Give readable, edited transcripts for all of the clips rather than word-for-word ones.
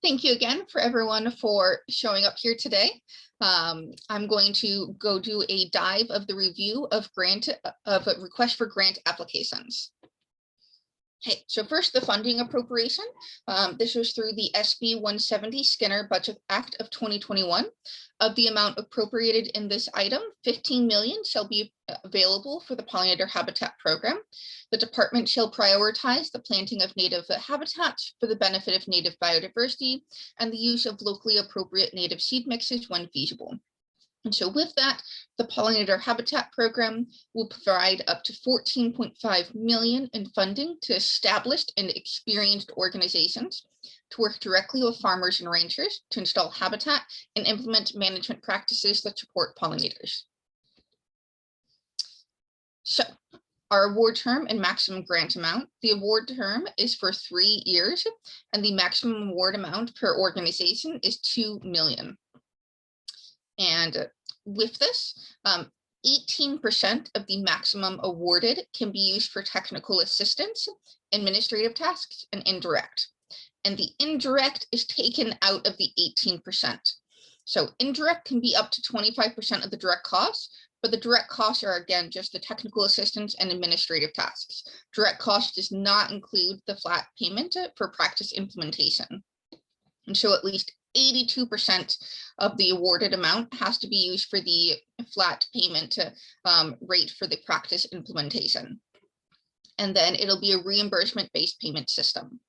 Thank you again for everyone for showing up here today. I'm going to go do a dive of the review of request for grant applications. Okay, so first the funding appropriation. This was through the SB 170 Skinner Budget Act of 2021. Of the amount appropriated in this item, 15 million shall be available for the pollinator habitat program. The department shall prioritize the planting of native habitats for the benefit of native biodiversity and the use of locally appropriate native seed mixes when feasible. And so with that, the pollinator habitat program will provide up to 14.5 million in funding to established and experienced organizations to work directly with farmers and ranchers to install habitat and implement management practices that support pollinators. So our award term and maximum grant amount. The award term is for 3 years and the maximum award amount per organization is 2 million. And with this, 18% of the maximum awarded can be used for technical assistance, administrative tasks, and indirect. And the indirect is taken out of the 18%. So indirect can be up to 25% of the direct costs, but the direct costs are, again, just the technical assistance and administrative tasks. Direct cost does not include the flat payment for practice implementation. And so at least 82% of the awarded amount has to be used for the flat payment rate for the practice implementation. And then it'll be a reimbursement-based payment system.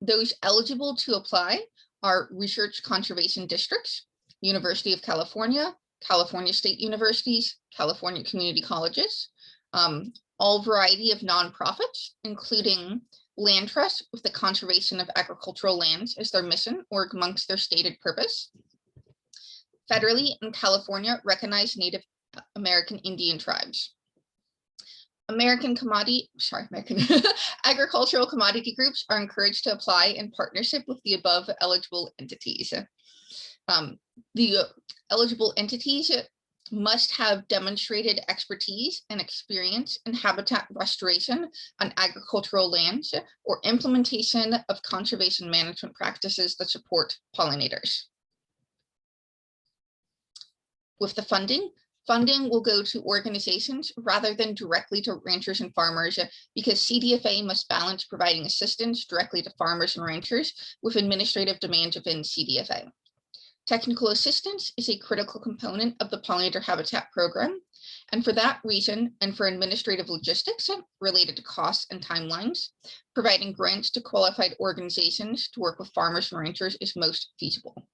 Those eligible to apply are research conservation districts, University of California, California State Universities, California community colleges, all variety of nonprofits, including land trusts with the conservation of agricultural lands as their mission or amongst their stated purpose. Federally in California, recognized Native American Indian tribes. Agricultural commodity groups are encouraged to apply in partnership with the above eligible entities. The eligible entities must have demonstrated expertise and experience in habitat restoration on agricultural lands or implementation of conservation management practices that support pollinators. With the funding will go to organizations rather than directly to ranchers and farmers because CDFA must balance providing assistance directly to farmers and ranchers with administrative demands within CDFA. Technical assistance is a critical component of the pollinator habitat program. And for that reason, and for administrative logistics related to costs and timelines, providing grants to qualified organizations to work with farmers and ranchers is most feasible.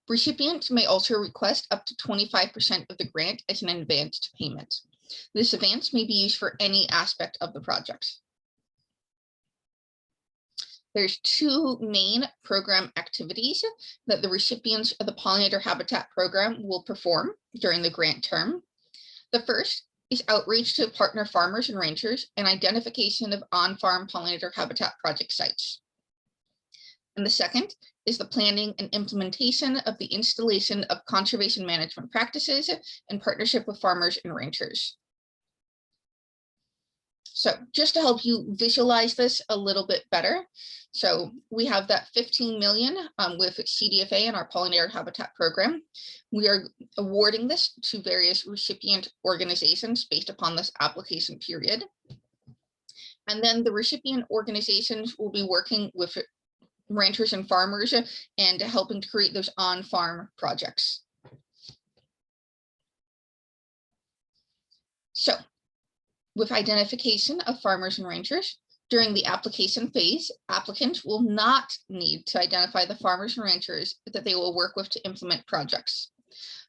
Recipients may also request up to 25% of the grant as an advanced payment. This advance may be used for any aspect of the project. There's 2 main program activities that the recipients of the pollinator habitat program will perform during the grant term. The first is outreach to partner farmers and ranchers and identification of on-farm pollinator habitat project sites. And the second is the planning and implementation of the installation of conservation management practices in partnership with farmers and ranchers. So just to help you visualize this a little bit better, so we have that 15 million with CDFA and our pollinator habitat program. We are awarding this to various recipient organizations based upon this application period. And then the recipient organizations will be working with ranchers and farmers and helping to create those on-farm projects. So with identification of farmers and ranchers, during the application phase, applicants will not need to identify the farmers and ranchers that they will work with to implement projects.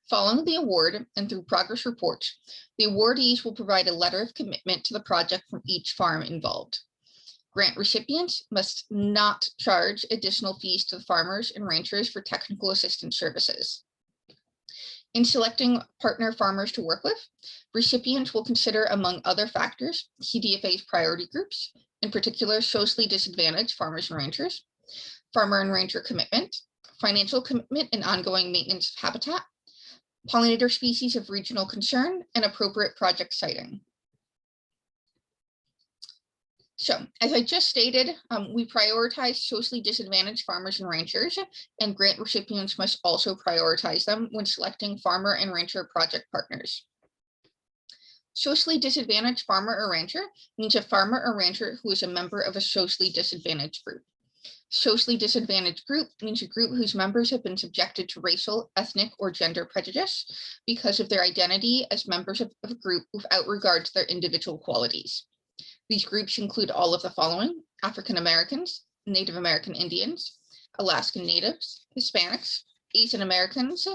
Following the award and through progress reports, the awardees will provide a letter of commitment to the project from each farm involved. Grant recipients must not charge additional fees to the farmers and ranchers for technical assistance services. In selecting partner farmers to work with, recipients will consider, among other factors, CDFA's priority groups, in particular socially disadvantaged farmers and ranchers, farmer and rancher commitment, financial commitment and ongoing maintenance of habitat, pollinator species of regional concern, and appropriate project siting. So, as I just stated, we prioritize socially disadvantaged farmers and ranchers, and grant recipients must also prioritize them when selecting farmer and rancher project partners. Socially disadvantaged farmer or rancher means a farmer or rancher who is a member of a socially disadvantaged group. Socially disadvantaged group means a group whose members have been subjected to racial, ethnic, or gender prejudice because of their identity as members of a group without regard to their individual qualities. These groups include all of the following: African Americans, Native American Indians, Alaskan Natives, Hispanics, Asian Americans,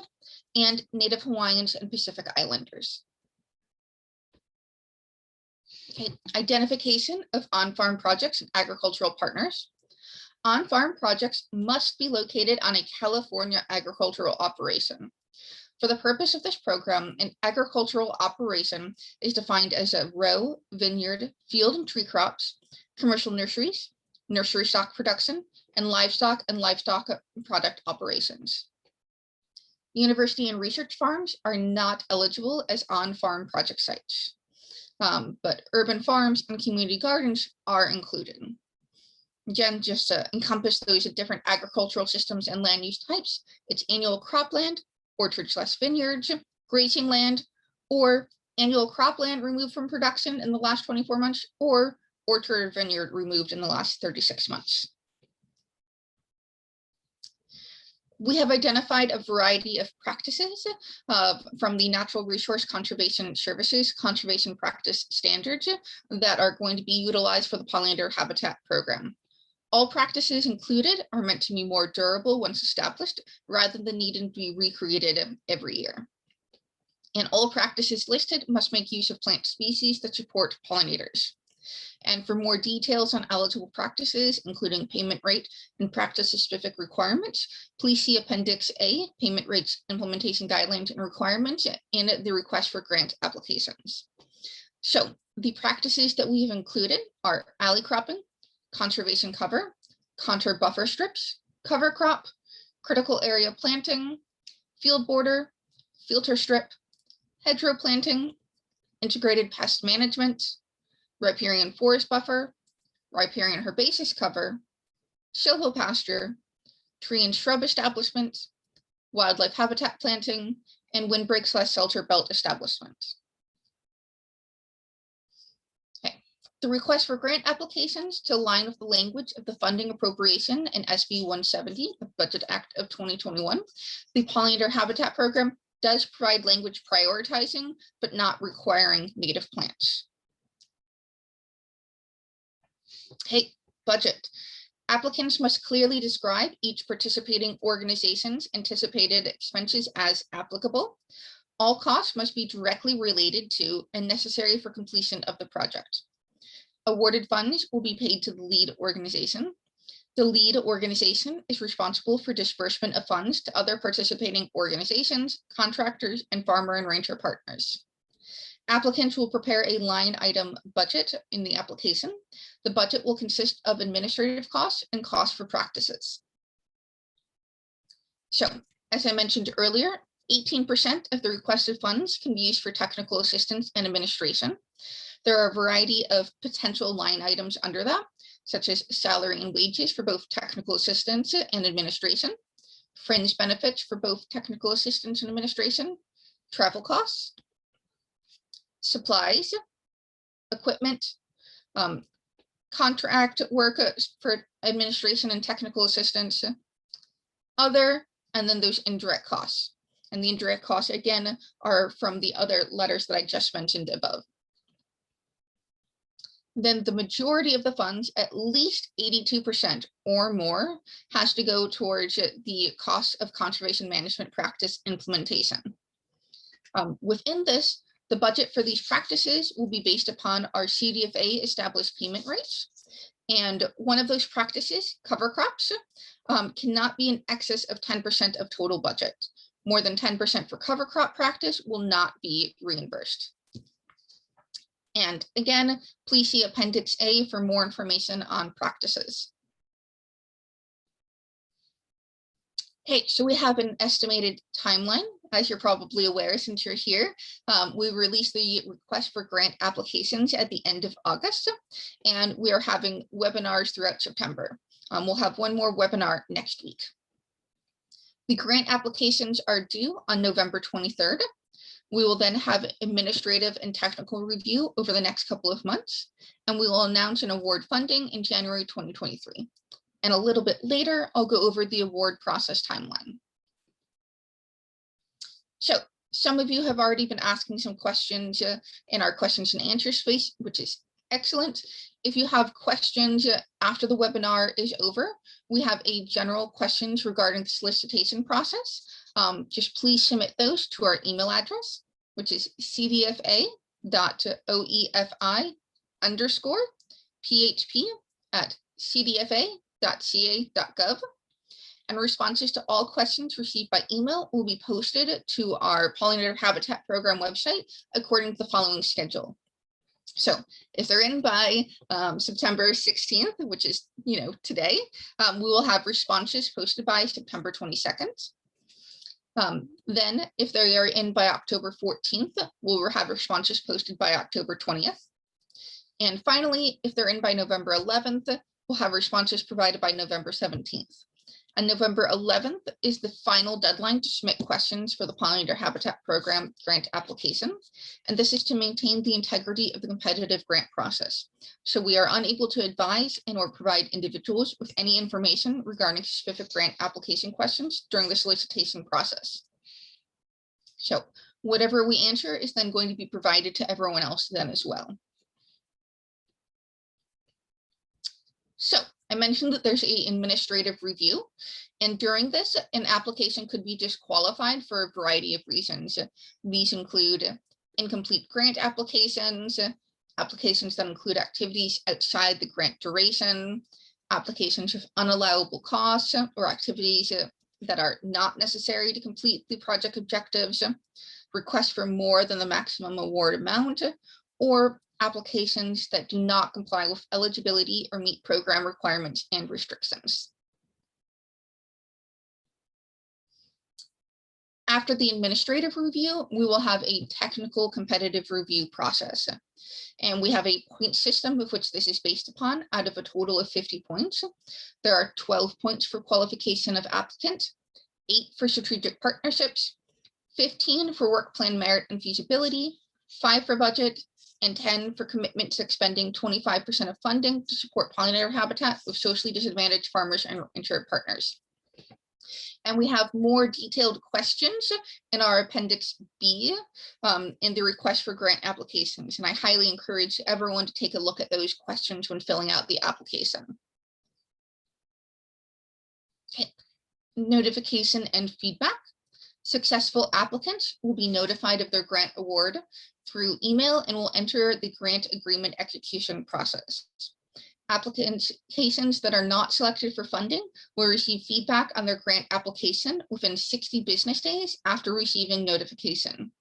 and Native Hawaiians and Pacific Islanders. Okay. Identification of on-farm projects and agricultural partners. On-farm projects must be located on a California agricultural operation. For the purpose of this program, an agricultural operation is defined as a row, vineyard, field and tree crops, commercial nurseries, nursery stock production, and livestock product operations. University and research farms are not eligible as on-farm project sites, but urban farms and community gardens are included. Again, just to encompass those different agricultural systems and land use types, it's annual cropland, orchards/vineyards, grazing land, or annual cropland removed from production in the last 24 months, or orchard or vineyard removed in the last 36 months. We have identified a variety of practices from the Natural Resource Conservation Services Conservation Practice Standards that are going to be utilized for the pollinator habitat program. All practices included are meant to be more durable once established, rather than needing to be recreated every year. And all practices listed must make use of plant species that support pollinators. And for more details on eligible practices, including payment rate and practice-specific requirements, please see Appendix A, Payment Rates, Implementation Guidelines and Requirements, in the request for grant applications. So the practices that we have included are alley cropping, conservation cover, contour buffer strips, cover crop, critical area planting, field border, filter strip, hedgerow planting, integrated pest management, riparian forest buffer, riparian herbaceous cover, silvopasture, tree and shrub establishment, wildlife habitat planting, and windbreak/shelter belt establishment. The request for grant applications to align with the language of the funding appropriation in SB 170, the Budget Act of 2021. The pollinator habitat program does provide language prioritizing, but not requiring native plants. Okay, budget. Applicants must clearly describe each participating organization's anticipated expenses as applicable. All costs must be directly related to and necessary for completion of the project. Awarded funds will be paid to the lead organization. The lead organization is responsible for disbursement of funds to other participating organizations, contractors, and farmer and rancher partners. Applicants will prepare a line item budget in the application. The budget will consist of administrative costs and costs for practices. So, as I mentioned earlier, 18% of the requested funds can be used for technical assistance and administration. There are a variety of potential line items under that, such as salary and wages for both technical assistance and administration, fringe benefits for both technical assistance and administration, travel costs, supplies, equipment, contract work for administration and technical assistance, other, and then those indirect costs. And the indirect costs, again, are from the other letters that I just mentioned above. Then the majority of the funds, at least 82% or more, has to go towards the cost of conservation management practice implementation. Within this, the budget for these practices will be based upon our CDFA established payment rates. And one of those practices, cover crops, cannot be in excess of 10% of total budget. More than 10% for cover crop practice will not be reimbursed. And again, please see Appendix A for more information on practices. Okay, so we have an estimated timeline as you're probably aware, since you're here, we released the request for grant applications at the end of August, and we are having webinars throughout September. We'll have one more webinar next week. The grant applications are due on November 23rd. We will then have administrative and technical review over the next couple of months, and we will announce an award funding in January 2023. And a little bit later, I'll go over the award process timeline. So some of you have already been asking some questions in our questions and answers space, which is excellent. If you have questions after the webinar is over, we have a general questions regarding the solicitation process. Just please submit those to our email address, which is cdfa.oefi_php@cdfa.ca.gov. And responses to all questions received by email will be posted to our Pollinator Habitat Program website according to the following schedule. So if they're in by September 16th, which is today, we will have responses posted by September 22nd. Then if they are in by October 14th, we'll have responses posted by October 20th. And finally, if they're in by November 11th, we'll have responses provided by November 17th. And November 11th is the final deadline to submit questions for the Pollinator Habitat Program grant application. And this is to maintain the integrity of the competitive grant process. So we are unable to advise and or provide individuals with any information regarding specific grant application questions during the solicitation process. So whatever we answer is then going to be provided to everyone else then as well. So I mentioned that there's an administrative review, and during this, an application could be disqualified for a variety of reasons. These include incomplete grant applications, applications that include activities outside the grant duration, applications with unallowable costs or activities that are not necessary to complete the project objectives, requests for more than the maximum award amount, or applications that do not comply with eligibility or meet program requirements and restrictions. After the administrative review, we will have a technical competitive review process. And we have a point system of which this is based upon out of a total of 50 points. There are 12 points for qualification of applicant, 8 for strategic partnerships, 15 for work plan merit and feasibility, 5 for budget, and 10 for commitment to expending 25% of funding to support pollinator habitat with socially disadvantaged farmers and insured partners. And we have more detailed questions in our Appendix B in the request for grant applications. And I highly encourage everyone to take a look at those questions when filling out the application. Okay. Notification and feedback. Successful applicants will be notified of their grant award through email and will enter the grant agreement execution process. Applications that are not selected for funding will receive feedback on their grant application within 60 business days after receiving notification.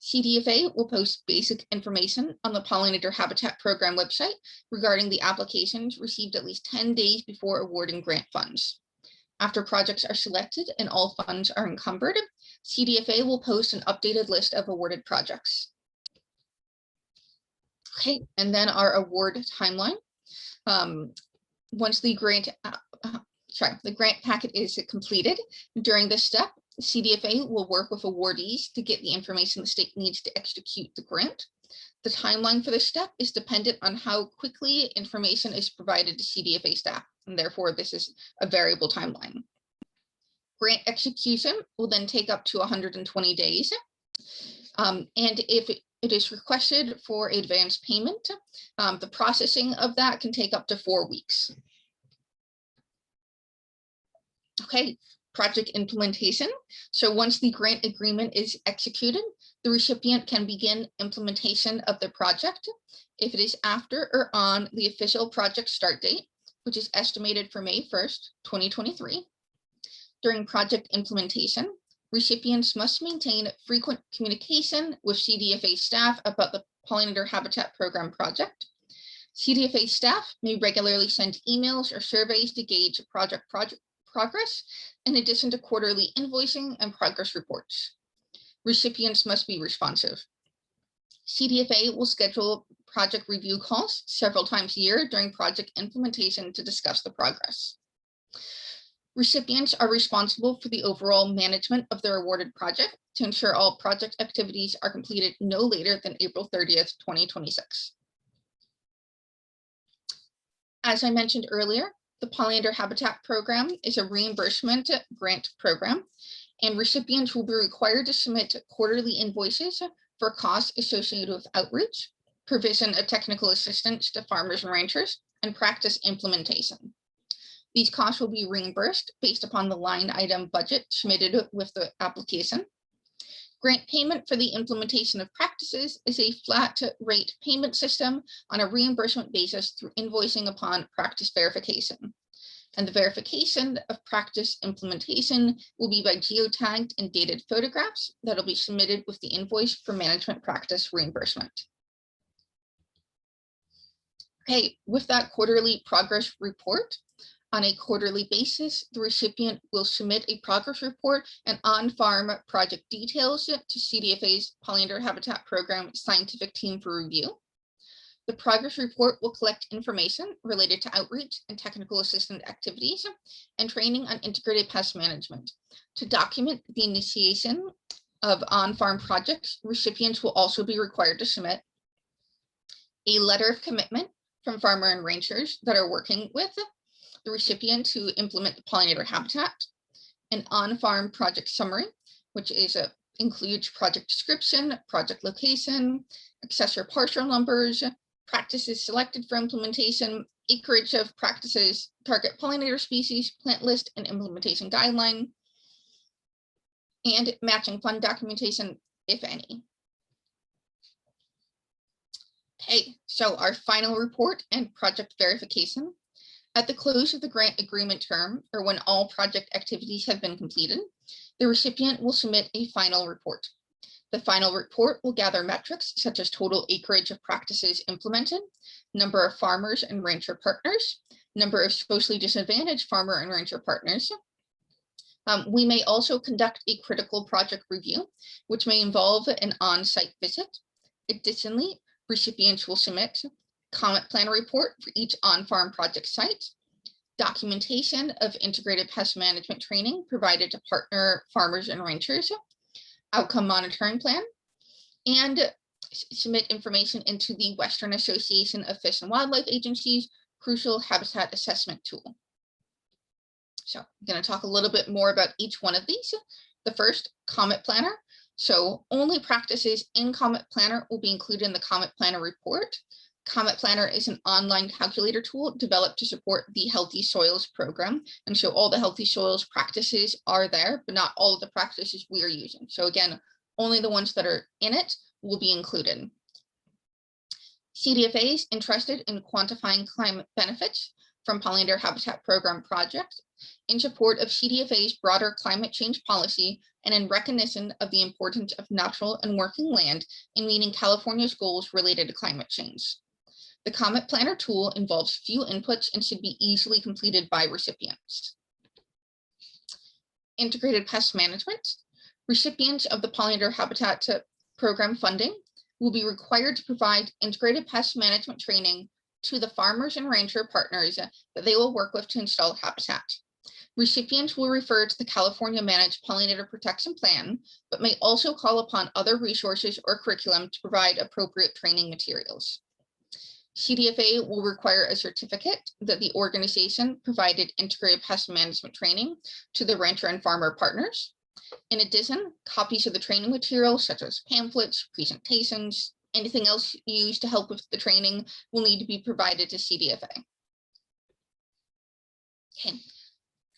CDFA will post basic information on the Pollinator Habitat Program website regarding the applications received at least 10 days before awarding grant funds. After projects are selected and all funds are encumbered, CDFA will post an updated list of awarded projects. Okay, and then our award timeline. Once the grant packet is completed, during this step, CDFA will work with awardees to get the information the state needs to execute the grant. The timeline for this step is dependent on how quickly information is provided to CDFA staff, and therefore this is a variable timeline. Grant execution will then take up to 120 days. And if it is requested for advance payment, the processing of that can take up to 4 weeks. Okay, project implementation. So once the grant agreement is executed, the recipient can begin implementation of the project if it is after or on the official project start date, which is estimated for May 1st, 2023. During project implementation, recipients must maintain frequent communication with CDFA staff about the Pollinator Habitat Program project. CDFA staff may regularly send emails or surveys to gauge project progress, in addition to quarterly invoicing and progress reports. Recipients must be responsive. CDFA will schedule project review calls several times a year during project implementation to discuss the progress. Recipients are responsible for the overall management of their awarded project to ensure all project activities are completed no later than April 30th, 2026. As I mentioned earlier, the Pollinator Habitat Program is a reimbursement grant program, and recipients will be required to submit quarterly invoices for costs associated with outreach, provision of technical assistance to farmers and ranchers, and practice implementation. These costs will be reimbursed based upon the line item budget submitted with the application. Grant payment for the implementation of practices is a flat rate payment system on a reimbursement basis through invoicing upon practice verification. And the verification of practice implementation will be by geotagged and dated photographs that will be submitted with the invoice for management practice reimbursement. Okay, with that quarterly progress report, on a quarterly basis, the recipient will submit a progress report and on-farm project details to CDFA's Pollinator Habitat Program scientific team for review. The progress report will collect information related to outreach and technical assistance activities and training on integrated pest management. To document the initiation of on-farm projects, recipients will also be required to submit a letter of commitment from farmer and ranchers that are working with the recipient to implement the pollinator habitat, an on-farm project summary, which is includes project description, project location, accessor parcel numbers, practices selected for implementation, acreage of practices, target pollinator species, plant list, and implementation guideline, and matching fund documentation, if any. Okay, so our final report and project verification. At the close of the grant agreement term, or when all project activities have been completed, the recipient will submit a final report. The final report will gather metrics such as total acreage of practices implemented, number of farmers and rancher partners, number of socially disadvantaged farmer and rancher partners. We may also conduct a critical project review, which may involve an on-site visit. Additionally, recipients will submit comment plan report for each on-farm project site, documentation of integrated pest management training provided to partner farmers and ranchers, outcome monitoring plan, and submit information into the Western Association of Fish and Wildlife Agencies Crucial Habitat Assessment Tool. So I'm going to talk a little bit more about each one of these. The first, Comet Planner. So only practices in Comet Planner will be included in the Comet Planner report. Comet Planner is an online calculator tool developed to support the Healthy Soils program. And so all the Healthy Soils practices are there, but not all of the practices we are using. So again, only the ones that are in it will be included. CDFAs interested in quantifying climate benefits from Pollinator Habitat Program projects in support of CDFA's broader climate change policy and in recognition of the importance of natural and working land in meeting California's goals related to climate change. The Comet Planner tool involves few inputs and should be easily completed by recipients. Integrated pest management. Recipients of the Pollinator Habitat Program funding will be required to provide integrated pest management training to the farmers and rancher partners that they will work with to install habitat. Recipients will refer to the California Managed Pollinator Protection Plan, but may also call upon other resources or curriculum to provide appropriate training materials. CDFA will require a certificate that the organization provided integrated pest management training to the rancher and farmer partners. In addition, copies of the training material, such as pamphlets, presentations, anything else used to help with the training will need to be provided to CDFA. Okay.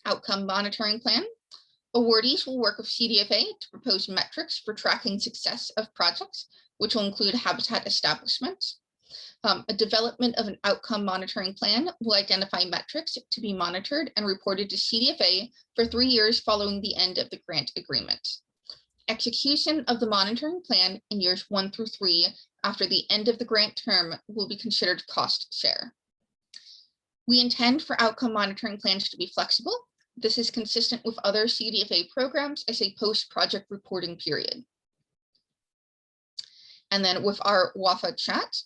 Outcome monitoring plan. Awardees will work with CDFA to propose metrics for tracking success of projects, which will include habitat establishment. A development of an outcome monitoring plan will identify metrics to be monitored and reported to CDFA for 3 years following the end of the grant agreement. Execution of the monitoring plan in years 1 through 3 after the end of the grant term will be considered cost share. We intend for outcome monitoring plans to be flexible, This is consistent with other CDFA programs as a post-project reporting period. And then with our WAFWA chat,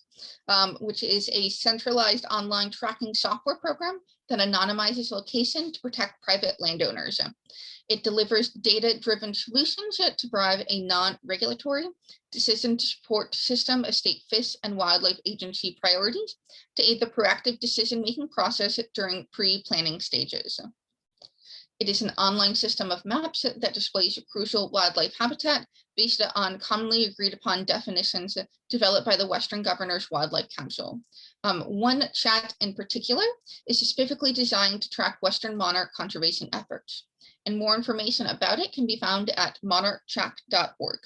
which is a centralized online tracking software program that anonymizes location to protect private landowners. It delivers data-driven solutions to provide a non-regulatory decision support system of state fish and wildlife agency priorities to aid the proactive decision-making process during pre-planning stages. It is an online system of maps that displays crucial wildlife habitat based on commonly agreed upon definitions developed by the Western Governors Wildlife Council. One chat in particular is specifically designed to track Western monarch conservation efforts, and more information about it can be found at monarchchat.org.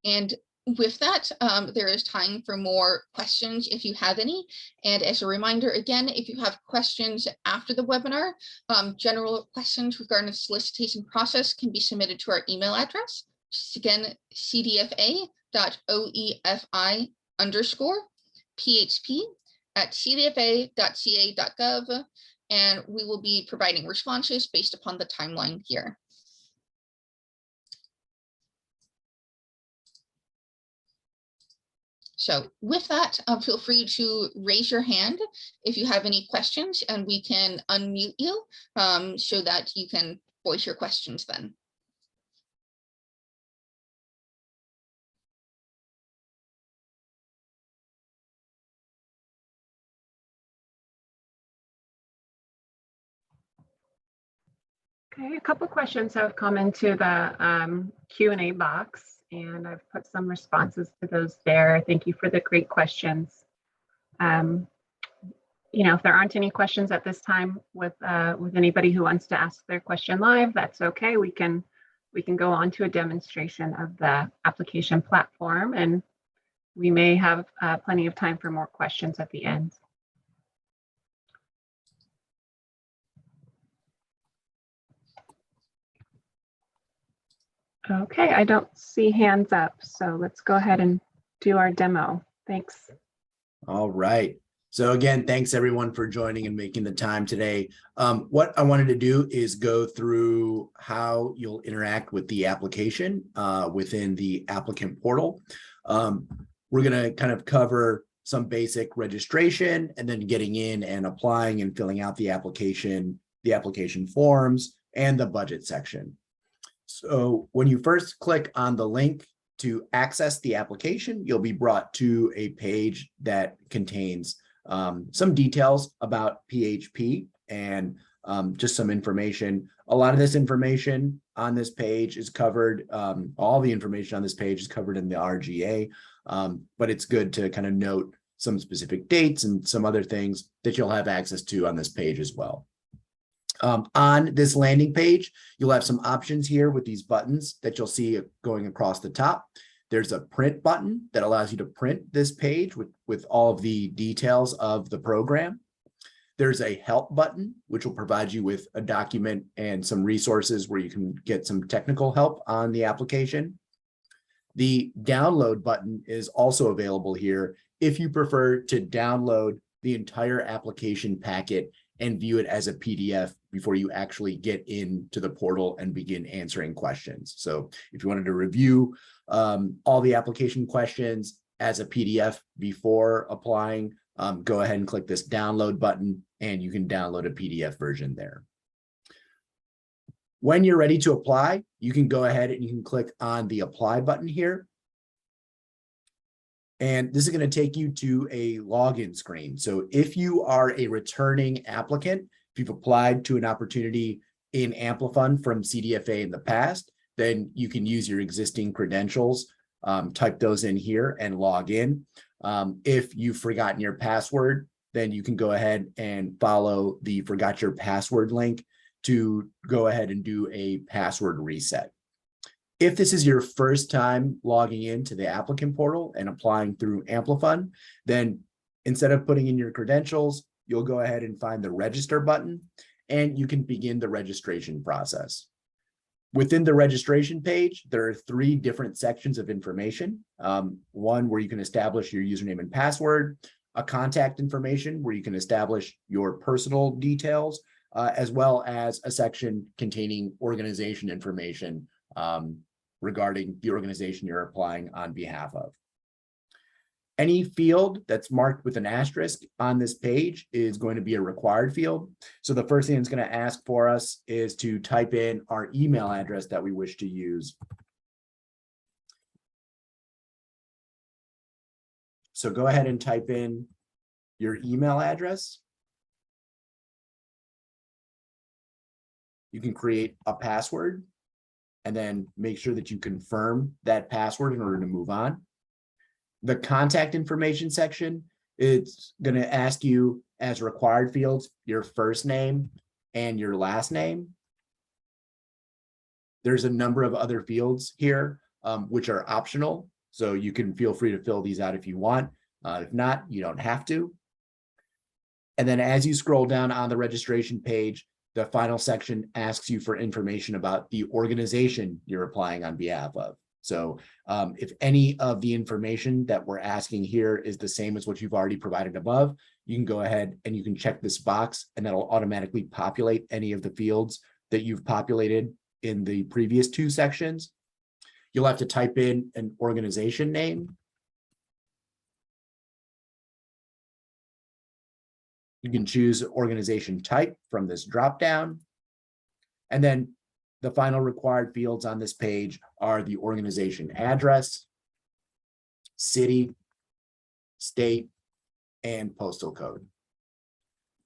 And with that, there is time for more questions if you have any. And as a reminder, again, if you have questions after the webinar, general questions regarding the solicitation process can be submitted to our email address, which is again, cdfa.oefi_php@cdfa.ca.gov, and we will be providing responses based upon the timeline here. So with that, feel free to raise your hand if you have any questions, and we can unmute you so that you can voice your questions then. Okay, a couple questions have come into the Q&A box, and I've put some responses to those there. Thank you for the great questions. If there aren't any questions at this time with anybody who wants to ask their question live, that's okay. We can go on to a demonstration of the application platform, and we may have plenty of time for more questions at the end. Okay, I don't see hands up, so let's go ahead and do our demo. Thanks. All right. So again, thanks everyone for joining and making the time today. What I wanted to do is go through how you'll interact with the application within the applicant portal. We're going to kind of cover some basic registration and then getting in and applying and filling out the application forms and the budget section. So when you first click on the link to access the application, you'll be brought to a page that contains some details about PHP and just some information. A lot of this information on this page is covered, all the information on this page is covered in the RGA, but it's good to kind of note some specific dates and some other things that you'll have access to on this page as well. On this landing page, you'll have some options here with these buttons that you'll see going across the top. There's a print button that allows you to print this page with all of the details of the program. There's a help button, which will provide you with a document and some resources where you can get some technical help on the application. The download button is also available here if you prefer to download the entire application packet and view it as a PDF before you actually get into the portal and begin answering questions. So if you wanted to review all the application questions as a PDF before applying, go ahead and click this download button and you can download a PDF version there. When you're ready to apply, you can go ahead and you can click on the apply button here. And this is going to take you to a login screen. So if you are a returning applicant, if you've applied to an opportunity in Amplifund from CDFA in the past, then you can use your existing credentials, type those in here and log in. If you've forgotten your password, then you can go ahead and follow the forgot your password link to go ahead and do a password reset. If this is your first time logging into the applicant portal and applying through Amplifund, then instead of putting in your credentials, you'll go ahead and find the register button and you can begin the registration process. Within the registration page, there are 3 different sections of information. One where you can establish your username and password, a contact information where you can establish your personal details, as well as a section containing organization information regarding the organization you're applying on behalf of. Any field that's marked with an asterisk on this page is going to be a required field. So the first thing it's going to ask for us is to type in our email address that we wish to use. So go ahead and type in your email address. You can create a password and then make sure that you confirm that password in order to move on. The contact information section, it's going to ask you as required fields, your first name and your last name. There's a number of other fields here, which are optional. So you can feel free to fill these out if you want. If not, you don't have to. And then as you scroll down on the registration page, the final section asks you for information about the organization you're applying on behalf of. So if any of the information that we're asking here is the same as what you've already provided above, you can go ahead and you can check this box and that'll automatically populate any of the fields that you've populated in the previous two sections. You'll have to type in an organization name. You can choose organization type from this dropdown. And then the final required fields on this page are the organization address, city, state, and postal code.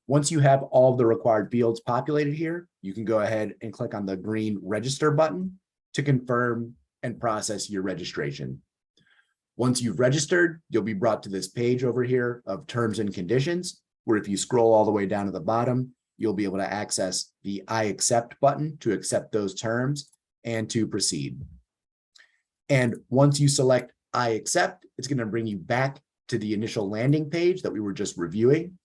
Once you have all of the required fields populated here, you can go ahead and click on the green register button to confirm and process your registration. Once you've registered, you'll be brought to this page over here of terms and conditions, where if you scroll all the way down to the bottom, you'll be able to access the I accept button to accept those terms and to proceed. And once you select I accept, it's going to bring you back to the initial landing page that we were just reviewing.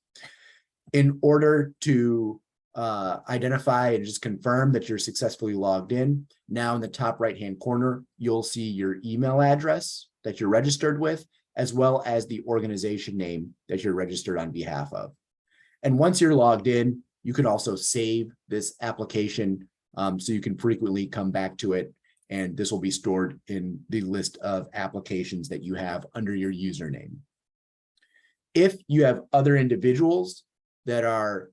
In order to identify and just confirm that you're successfully logged in, now in the top right-hand corner, you'll see your email address that you're registered with, as well as the organization name that you're registered on behalf of. And once you're logged in, you can also save this application so you can frequently come back to it. And this will be stored in the list of applications that you have under your username. If you have other individuals that are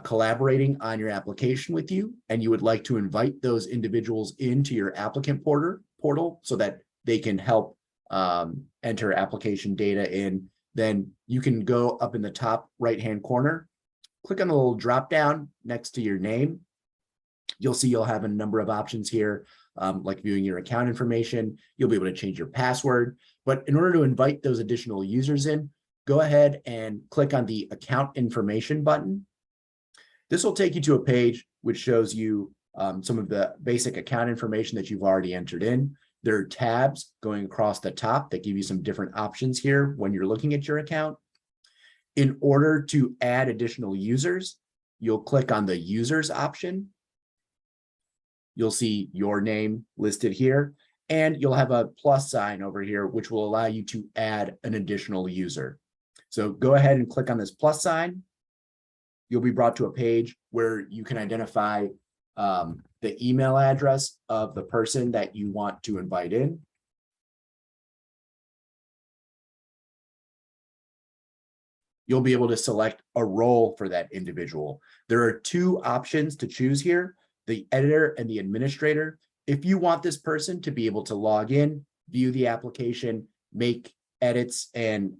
collaborating on your application with you, and you would like to invite those individuals into your applicant portal so that they can help enter application data in, then you can go up in the top right-hand corner, click on the little drop down next to your name. You'll see you'll have a number of options here, like viewing your account information. You'll be able to change your password. But in order to invite those additional users in, go ahead and click on the account information button. This will take you to a page which shows you some of the basic account information that you've already entered in. There are tabs going across the top that give you some different options here when you're looking at your account. In order to add additional users, you'll click on the users option. You'll see your name listed here, and you'll have a plus sign over here, which will allow you to add an additional user. So go ahead and click on this plus sign. You'll be brought to a page where you can identify the email address of the person that you want to invite in. You'll be able to select a role for that individual. There are two options to choose here, the editor and the administrator. If you want this person to be able to log in, view the application, make edits, and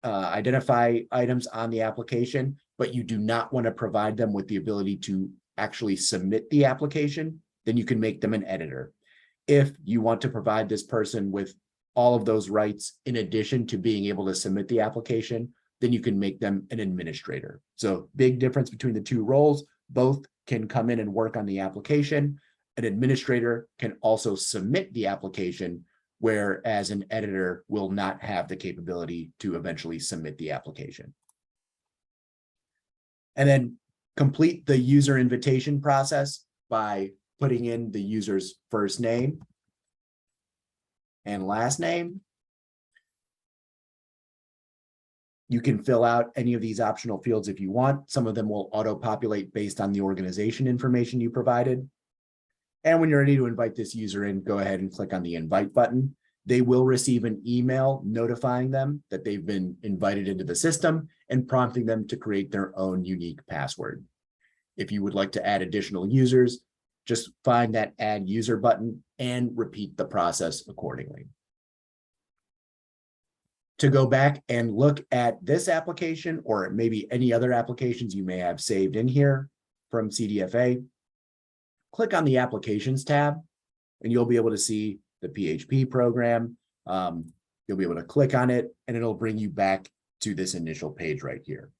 identify items on the application, but you do not want to provide them with the ability to actually submit the application, then you can make them an editor. If you want to provide this person with all of those rights in addition to being able to submit the application, then you can make them an administrator. So big difference between the two roles. Both can come in and work on the application. An administrator can also submit the application, whereas an editor will not have the capability to eventually submit the application. And then complete the user invitation process by putting in the user's first name and last name. You can fill out any of these optional fields if you want. Some of them will auto-populate based on the organization information you provided. And when you're ready to invite this user in, go ahead and click on the invite button. They will receive an email notifying them that they've been invited into the system and prompting them to create their own unique password. If you would like to add additional users, just find that add user button and repeat the process accordingly. To go back and look at this application or maybe any other applications you may have saved in here from CDFA, click on the Applications tab and you'll be able to see the PHP program. You'll be able to click on it and it'll bring you back to this initial page right here.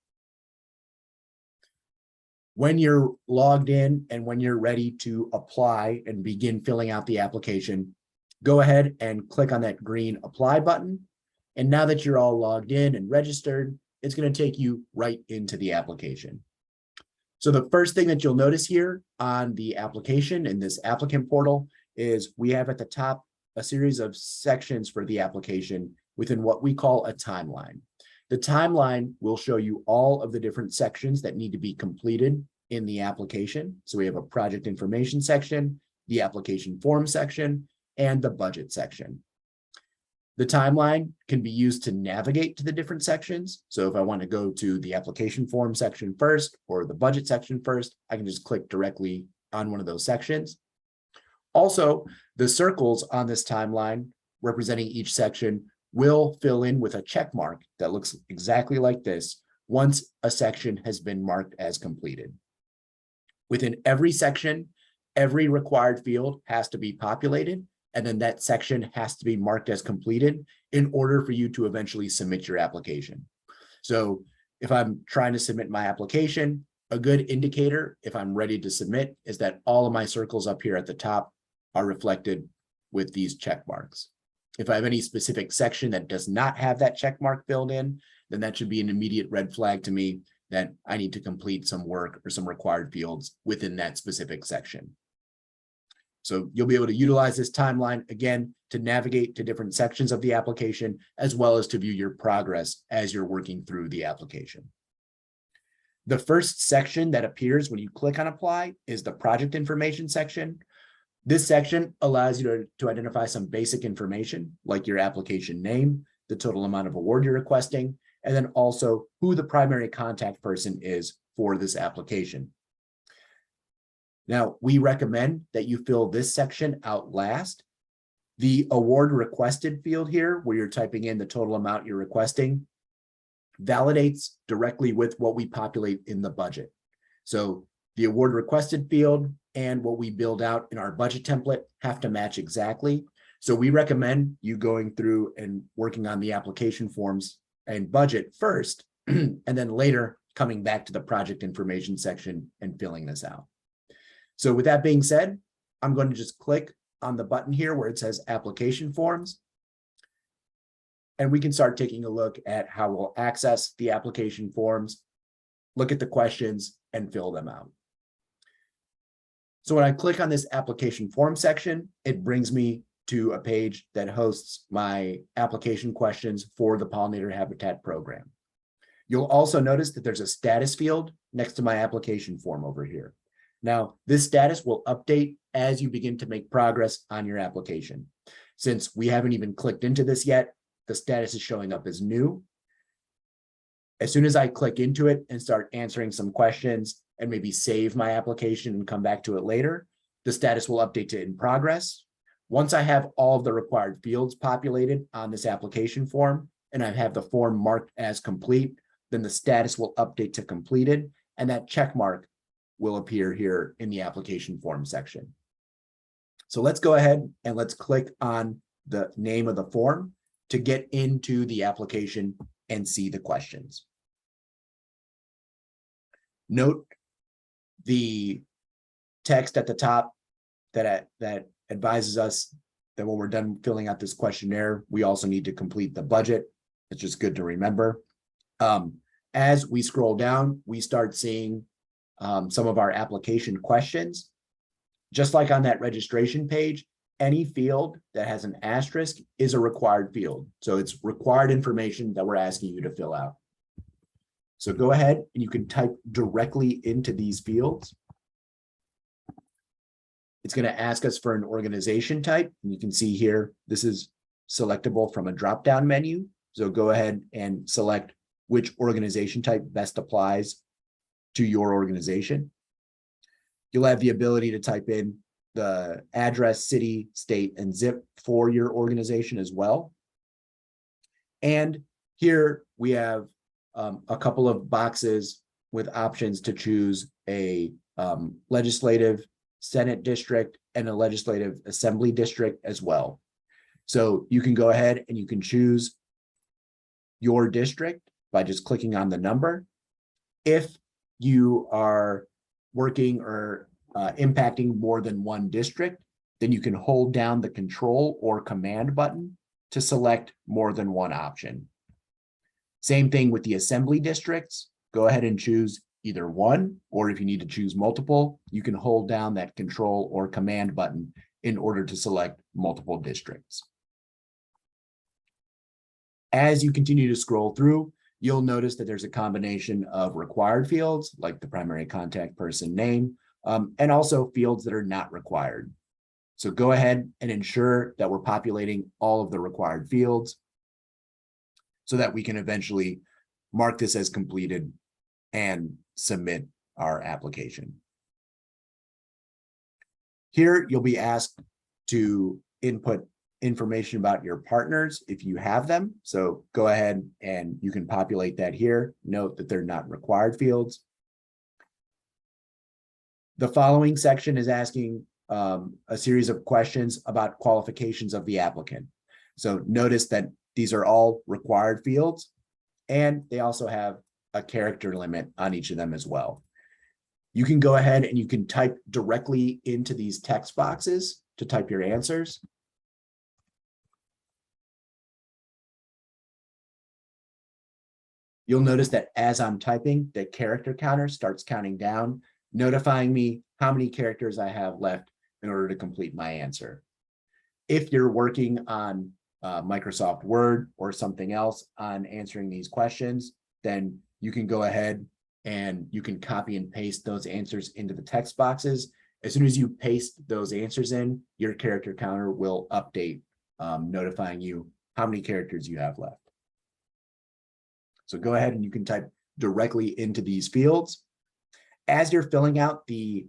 When you're logged in and when you're ready to apply and begin filling out the application, go ahead and click on that green Apply button. And now that you're all logged in and registered, it's going to take you right into the application. So the first thing that you'll notice here on the application in this applicant portal is we have at the top a series of sections for the application within what we call a timeline. The timeline will show you all of the different sections that need to be completed in the application. So we have a project information section, the application form section, and the budget section. The timeline can be used to navigate to the different sections. So if I want to go to the application form section first or the budget section first, I can just click directly on one of those sections. Also, the circles on this timeline representing each section will fill in with a check mark that looks exactly like this once a section has been marked as completed. Within every section, every required field has to be populated, and then that section has to be marked as completed in order for you to eventually submit your application. So if I'm trying to submit my application, a good indicator if I'm ready to submit is that all of my circles up here at the top are reflected with these check marks. If I have any specific section that does not have that check mark filled in, then that should be an immediate red flag to me that I need to complete some work or some required fields within that specific section. So you'll be able to utilize this timeline again to navigate to different sections of the application, as well as to view your progress as you're working through the application. The first section that appears when you click on apply is the project information section. This section allows you to identify some basic information like your application name, the total amount of award you're requesting, and then also who the primary contact person is for this application. Now, we recommend that you fill this section out last. The award requested field here, where you're typing in the total amount you're requesting, validates directly with what we populate in the budget. So the award requested field and what we build out in our budget template have to match exactly. So we recommend you going through and working on the application forms and budget first, and then later coming back to the project information section and filling this out. So with that being said, I'm going to just click on the button here where it says application forms. And we can start taking a look at how we'll access the application forms, look at the questions, and fill them out. So when I click on this application form section, it brings me to a page that hosts my application questions for the pollinator habitat program. You'll also notice that there's a status field next to my application form over here. Now, this status will update as you begin to make progress on your application. Since we haven't even clicked into this yet, the status is showing up as new. As soon as I click into it and start answering some questions and maybe save my application and come back to it later, the status will update to in progress. Once I have all of the required fields populated on this application form and I have the form marked as complete, then the status will update to completed, and that check mark will appear here in the application form section. So let's go ahead and let's click on the name of the form to get into the application and see the questions. Note the text at the top that advises us that when we're done filling out this questionnaire, we also need to complete the budget. It's just good to remember. As we scroll down, we start seeing some of our application questions. Just like on that registration page, any field that has an asterisk is a required field. So it's required information that we're asking you to fill out. So go ahead and you can type directly into these fields. It's going to ask us for an organization type. And you can see here, this is selectable from a drop-down menu. So go ahead and select which organization type best applies to your organization. You'll have the ability to type in the address, city, state, and zip for your organization as well. And here we have a couple of boxes with options to choose a legislative Senate district and a legislative assembly district as well. So you can go ahead and you can choose your district by just clicking on the number. If you are working or impacting more than one district, then you can hold down the control or command button to select more than one option. Same thing with the assembly districts. Go ahead and choose either one, or if you need to choose multiple, you can hold down that control or command button in order to select multiple districts. As you continue to scroll through, you'll notice that there's a combination of required fields like the primary contact person name, and also fields that are not required. So go ahead and ensure that we're populating all of the required fields so that we can eventually mark this as completed and submit our application. Here, you'll be asked to input information about your partners if you have them. So go ahead and you can populate that here. Note that they're not required fields. The following section is asking a series of questions about qualifications of the applicant. So notice that these are all required fields, and they also have a character limit on each of them as well. You can go ahead and you can type directly into these text boxes to type your answers. You'll notice that as I'm typing, the character counter starts counting down, notifying me how many characters I have left in order to complete my answer. If you're working on Microsoft Word or something else on answering these questions, then you can go ahead and you can copy and paste those answers into the text boxes. As soon as you paste those answers in, your character counter will update, notifying you how many characters you have left. So go ahead and you can type directly into these fields. As you're filling out the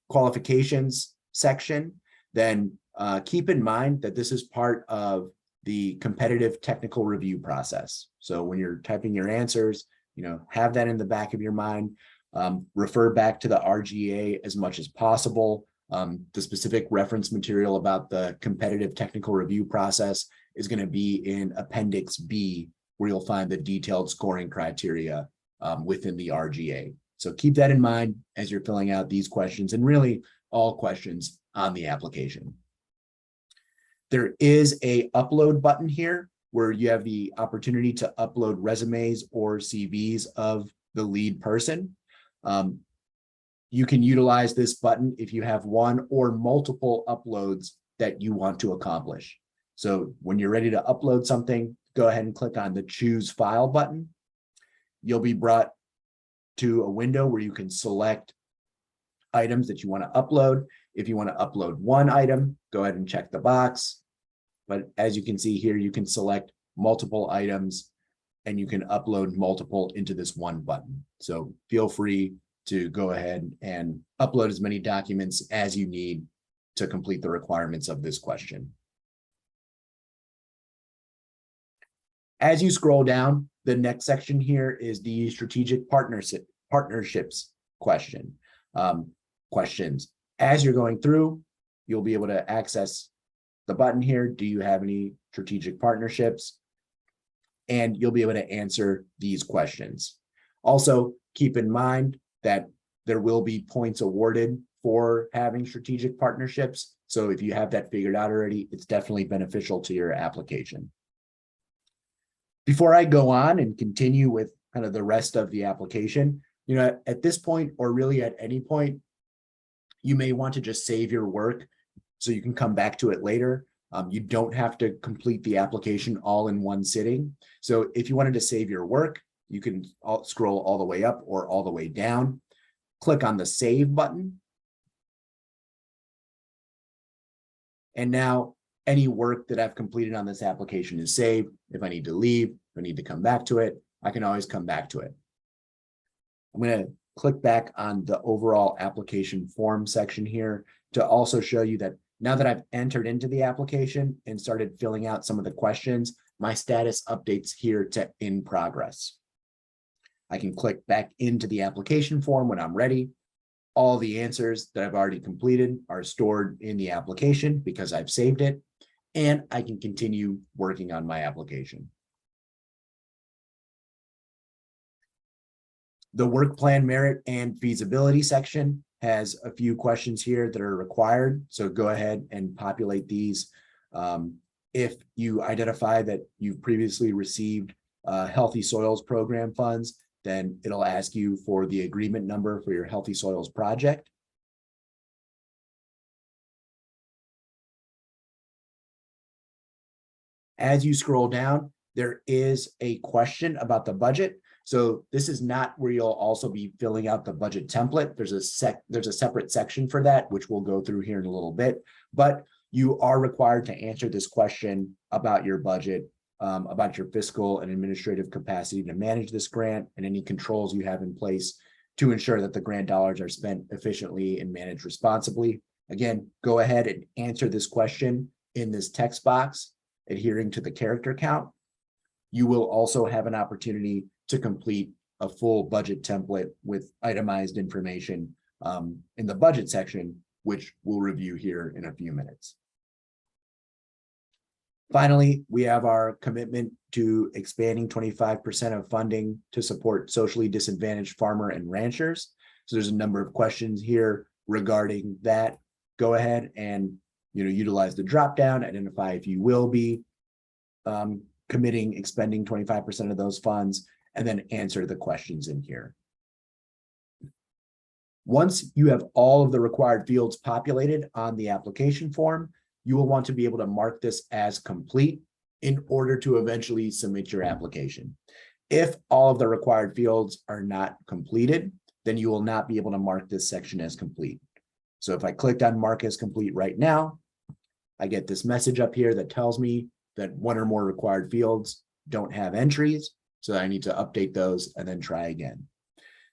qualifications section, then keep in mind that this is part of the competitive technical review process. So when you're typing your answers, have that in the back of your mind. Refer back to the RGA as much as possible. The specific reference material about the competitive technical review process is going to be in Appendix B, where you'll find the detailed scoring criteria within the RGA. So keep that in mind as you're filling out these questions, and really all questions on the application. There is a upload button here where you have the opportunity to upload resumes or CVs of the lead person. You can utilize this button if you have one or multiple uploads that you want to accomplish. So when you're ready to upload something, go ahead and click on the Choose File button. You'll be brought to a window where you can select items that you want to upload. If you want to upload one item, go ahead and check the box. But as you can see here, you can select multiple items and you can upload multiple into this one button. So feel free to go ahead and upload as many documents as you need to complete the requirements of this question. As you scroll down, the next section here is the strategic partnerships question. Questions. As you're going through, you'll be able to access the button here. Do you have any strategic partnerships? And you'll be able to answer these questions. Also, keep in mind that there will be points awarded for having strategic partnerships. So if you have that figured out already, it's definitely beneficial to your application. Before I go on and continue with kind of the rest of the application, at this point, or really at any point, you may want to just save your work so you can come back to it later. You don't have to complete the application all in one sitting. So if you wanted to save your work, You can scroll all the way up or all the way down. Click on the Save button. And now any work that I've completed on this application is saved. If I need to leave, if I need to come back to it, I can always come back to it. I'm going to click back on the overall application form section here to also show you that now that I've entered into the application and started filling out some of the questions, my status updates here to in progress. I can click back into the application form when I'm ready. All the answers that I've already completed are stored in the application because I've saved it, and I can continue working on my application. The work plan merit and feasibility section has a few questions here that are required. So go ahead and populate these. If you identify that you've previously received Healthy Soils Program funds, then it'll ask you for the agreement number for your Healthy Soils project. As you scroll down, there is a question about the budget. So this is not where you'll also be filling out the budget template. There's a separate section for that, which we'll go through here in a little bit, but you are required to answer this question about your budget, about your fiscal and administrative capacity to manage this grant and any controls you have in place to ensure that the grant dollars are spent efficiently and managed responsibly. Again, go ahead and answer this question in this text box, adhering to the character count. You will also have an opportunity to complete a full budget template with itemized information in the budget section, which we'll review here in a few minutes. Finally, we have our commitment to expanding 25% of funding to support socially disadvantaged farmer and ranchers. So there's a number of questions here regarding that. Go ahead and utilize the drop down, identify if you will be committing expending 25% of those funds, and then answer the questions in here. Once you have all of the required fields populated on the application form, you will want to be able to mark this as complete in order to eventually submit your application. If all of the required fields are not completed, then you will not be able to mark this section as complete. So if I clicked on Mark as complete right now, I get this message up here that tells me that one or more required fields don't have entries. So I need to update those and then try again.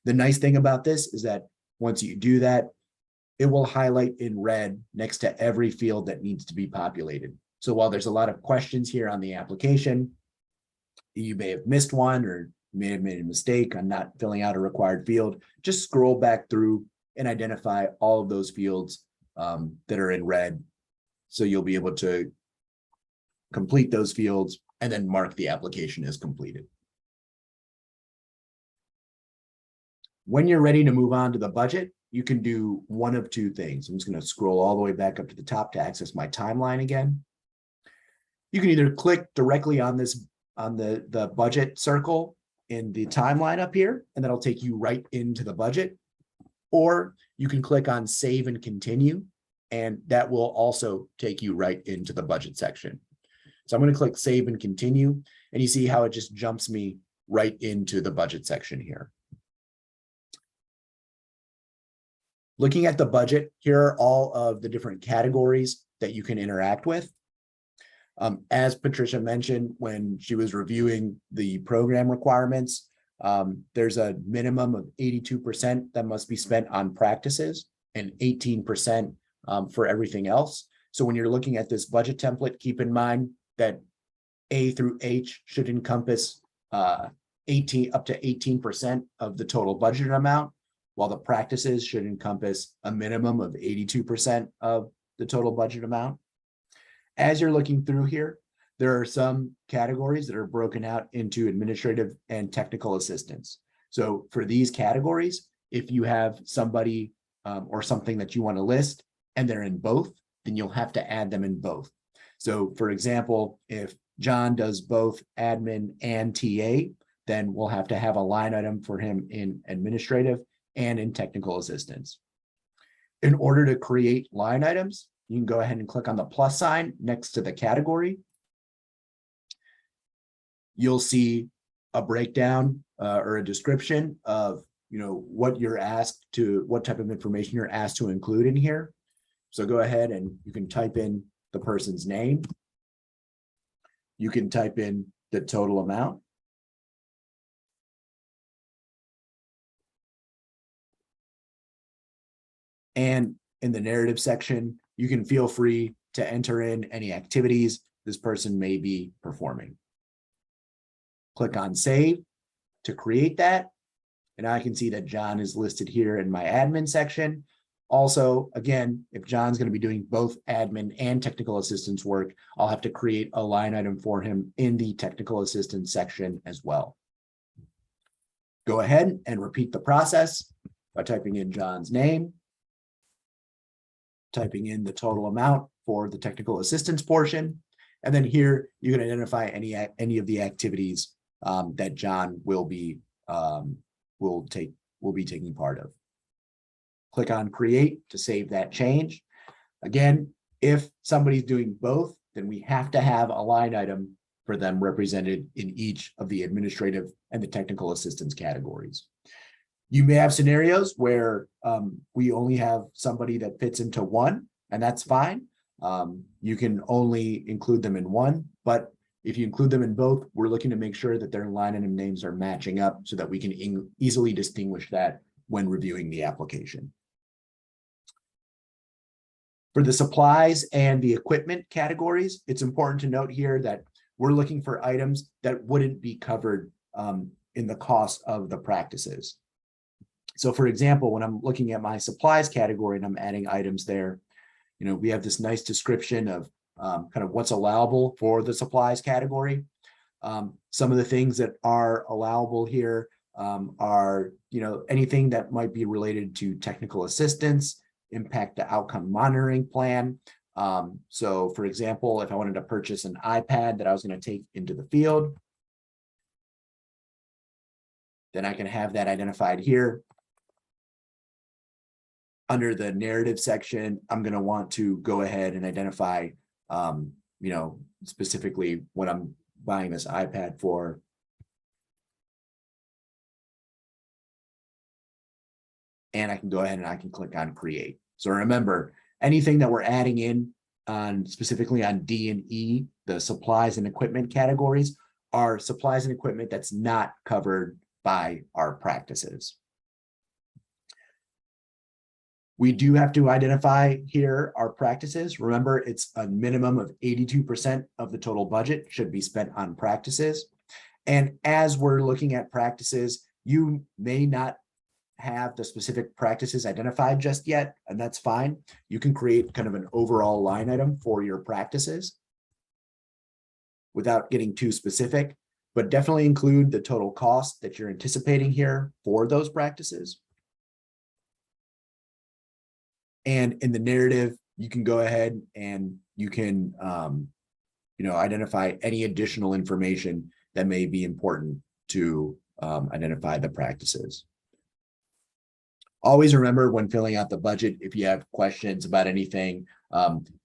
The nice thing about this is that once you do that, it will highlight in red next to every field that needs to be populated. So while there's a lot of questions here on the application, you may have missed one or may have made a mistake on not filling out a required field, just scroll back through and identify all of those fields that are in red. So you'll be able to complete those fields and then mark the application as completed. When you're ready to move on to the budget, you can do one of two things. I'm just going to scroll all the way back up to the top to access my timeline again. You can either click directly on this on the budget circle in the timeline up here, and that'll take you right into the budget, or you can click on Save and Continue, and that will also take you right into the budget section. So I'm going to click Save and Continue, and you see how it just jumps me right into the budget section here. Looking at the budget, here are all of the different categories that you can interact with. As Patricia mentioned, when she was reviewing the program requirements, there's a minimum of 82% that must be spent on practices and 18% for everything else. So when you're looking at this budget template, keep in mind that A through H should encompass up to 18% of the total budget amount, while the practices should encompass a minimum of 82% of the total budget amount. As you're looking through here, there are some categories that are broken out into administrative and technical assistance. So for these categories, if you have somebody or something that you want to list and they're in both, then you'll have to add them in both. So for example, if John does both admin and TA, then we'll have to have a line item for him in administrative and in technical assistance. In order to create line items, you can go ahead and click on the plus sign next to the category. You'll see a breakdown or a description of, what you're asked to, what type of information you're asked to include in here. So go ahead and you can type in the person's name. You can type in the total amount. And in the narrative section, you can feel free to enter in any activities this person may be performing. Click on Save to create that. And I can see that John is listed here in my admin section. Also, again, if John's going to be doing both admin and technical assistance work, I'll have to create a line item for him in the technical assistance section as well. Go ahead and repeat the process by typing in John's name, typing in the total amount for the technical assistance portion. And then here you can identify any of the activities that John will be taking part of. Click on Create to save that change. Again, if somebody's doing both, then we have to have a line item for them represented in each of the administrative and the technical assistance categories. You may have scenarios where we only have somebody that fits into one, and that's fine. You can only include them in one, but if you include them in both, we're looking to make sure that their line item names are matching up so that we can easily distinguish that when reviewing the application. For the supplies and the equipment categories, it's important to note here that we're looking for items that wouldn't be covered in the cost of the practices. So for example, when I'm looking at my supplies category and I'm adding items there, we have this nice description of kind of what's allowable for the supplies category. Some of the things that are allowable here are, anything that might be related to technical assistance, impact to outcome monitoring plan. So for example, if I wanted to purchase an iPad that I was going to take into the field, then I can have that identified here. Under the narrative section, I'm going to want to go ahead and identify, specifically what I'm buying this iPad for. And I can go ahead and I can click on Create. So remember, anything that we're adding in specifically on D and E, the supplies and equipment categories, are supplies and equipment that's not covered by our practices. We do have to identify here our practices. Remember, it's a minimum of 82% of the total budget should be spent on practices. And as we're looking at practices, you may not have the specific practices identified just yet, and that's fine. You can create kind of an overall line item for your practices without getting too specific, but definitely include the total cost that you're anticipating here for those practices. And in the narrative, you can go ahead and you can, identify any additional information that may be important to identify the practices. Always remember when filling out the budget, if you have questions about anything,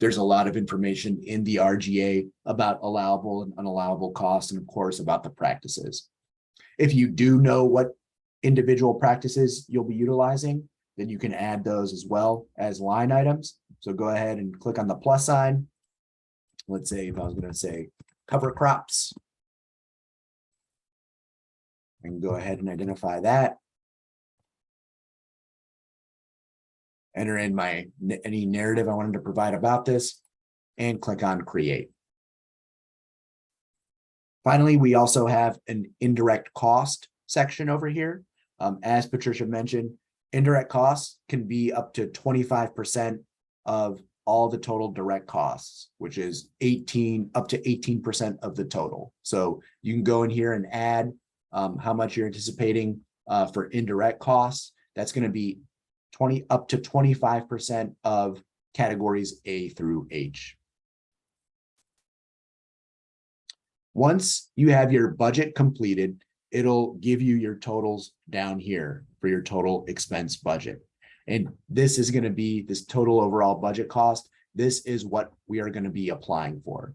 there's a lot of information in the RGA about allowable and unallowable costs, and of course about the practices. If you do know what individual practices you'll be utilizing, then you can add those as well as line items. So go ahead and click on the plus sign. Let's say if I was going to say cover crops, I can go ahead and identify that. Enter in any narrative I wanted to provide about this and click on Create. Finally, we also have an indirect cost section over here. As Patricia mentioned, indirect costs can be up to 25% of all the total direct costs, which is up to 18% of the total. So you can go in here and add how much you're anticipating for indirect costs. That's going to be up to 25% of categories A through H. Once you have your budget completed, it'll give you your totals down here for your total expense budget. And this is going to be this total overall budget cost. This is what we are going to be applying for.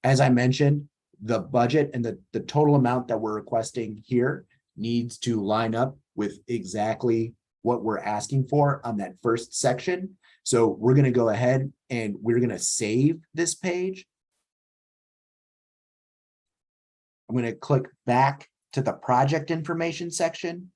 As I mentioned, the budget and the total amount that we're requesting here needs to line up with exactly what we're asking for on that first section. So we're going to go ahead and we're going to save this page. I'm going to click back to the project information section.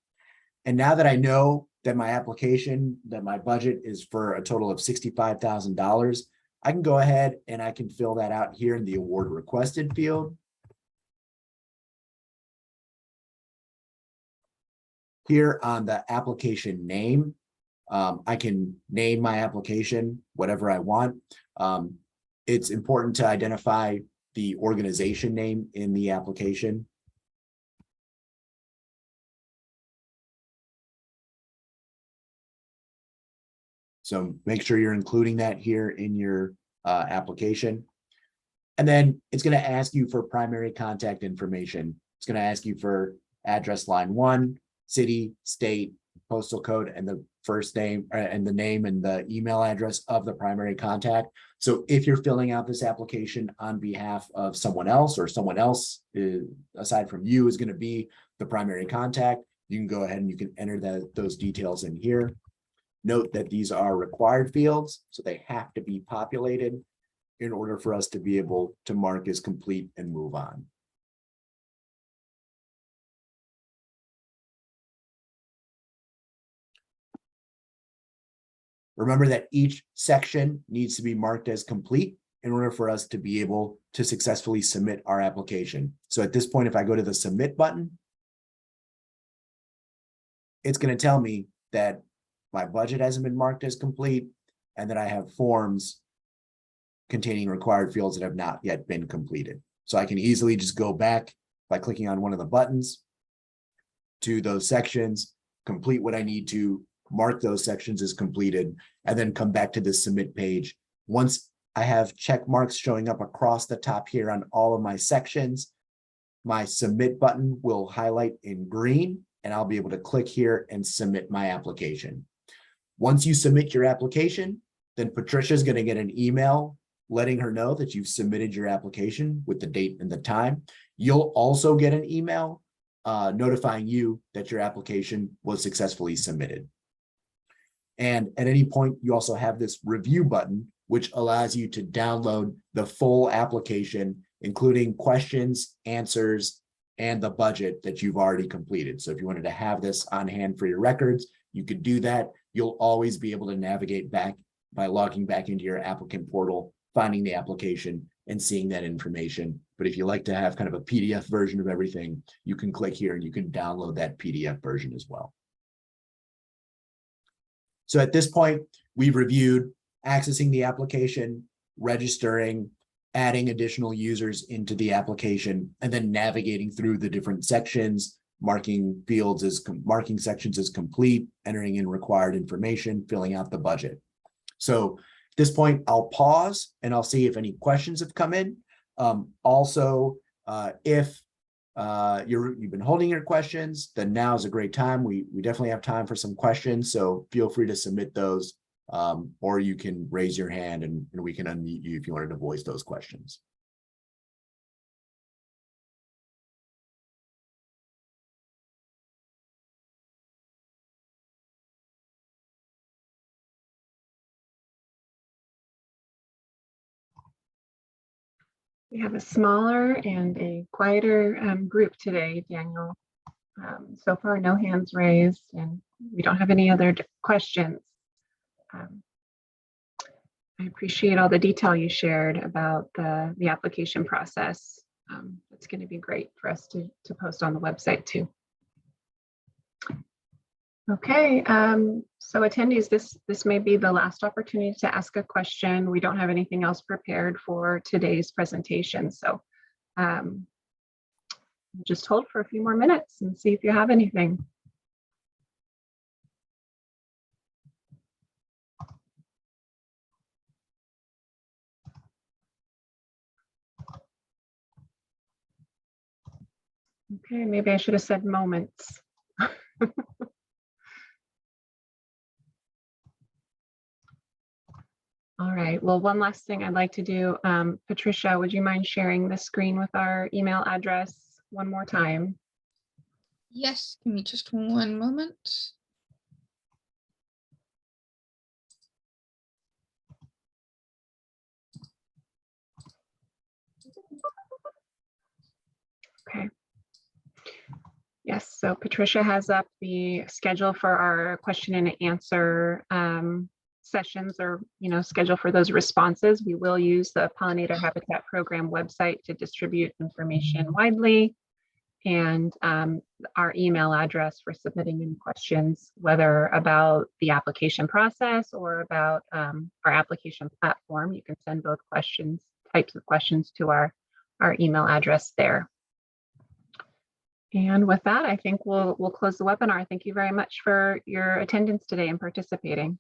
And now that I know that my application, that my budget is for a total of $65,000, I can go ahead and I can fill that out here in the award requested field. Here on the application name, I can name my application whatever I want. It's important to identify the organization name in the application. So make sure you're including that here in your application. And then it's going to ask you for primary contact information. It's going to ask you for address line 1, city, state, postal code, and the first name and the name and the email address of the primary contact. So if you're filling out this application on behalf of someone else, or someone else aside from you is going to be the primary contact, you can go ahead and you can enter those details in here. Note that these are required fields, so they have to be populated in order for us to be able to mark as complete and move on. Remember that each section needs to be marked as complete in order for us to be able to successfully submit our application. So at this point, if I go to the submit button, it's going to tell me that my budget hasn't been marked as complete and that I have forms containing required fields that have not yet been completed. So I can easily just go back by clicking on one of the buttons to those sections, complete what I need to, mark those sections as completed, and then come back to the submit page. Once I have check marks showing up across the top here on all of my sections, my submit button will highlight in green, and I'll be able to click here and submit my application. Once you submit your application, then Patricia's going to get an email letting her know that you've submitted your application with the date and the time. You'll also get an email notifying you that your application was successfully submitted. And at any point, you also have this review button, which allows you to download the full application, including questions, answers, and the budget that you've already completed. So if you wanted to have this on hand for your records, you could do that. You'll always be able to navigate back by logging back into your applicant portal, finding the application and seeing that information. But if you like to have kind of a PDF version of everything, you can click here and you can download that PDF version as well. So at this point, we've reviewed accessing the application, registering, adding additional users into the application, and then navigating through the different sections, marking fields as marking sections as complete, entering in required information, filling out the budget. So at this point, I'll pause and I'll see if any questions have come in. If you've been holding your questions, then now is a great time. We definitely have time for some questions, so feel free to submit those, or you can raise your hand and we can unmute you if you wanted to voice those questions. We have a smaller and a quieter group today, Daniel. So far, no hands raised, and we don't have any other questions. I appreciate all the detail you shared about the application process. It's going to be great for us to post on the website too. Okay, so attendees, this may be the last opportunity to ask a question. We don't have anything else prepared for today's presentation, so just hold for a few more minutes and see if you have anything. Okay, maybe I should have said moments. All right. right. Well, one last thing I'd like to do, Patricia, would you mind sharing the screen with our email address one more time? Yes, give me just one moment. Okay. Yes, so Patricia has up the schedule for our question and answer sessions, or schedule for those responses. We will use the Pollinator Habitat Program website to distribute information widely, and our email address for submitting any questions, whether about the application process or about our application platform. You can send both types of questions to our email address there. And with that, I think we'll close the webinar. Thank you very much for your attendance today and participating.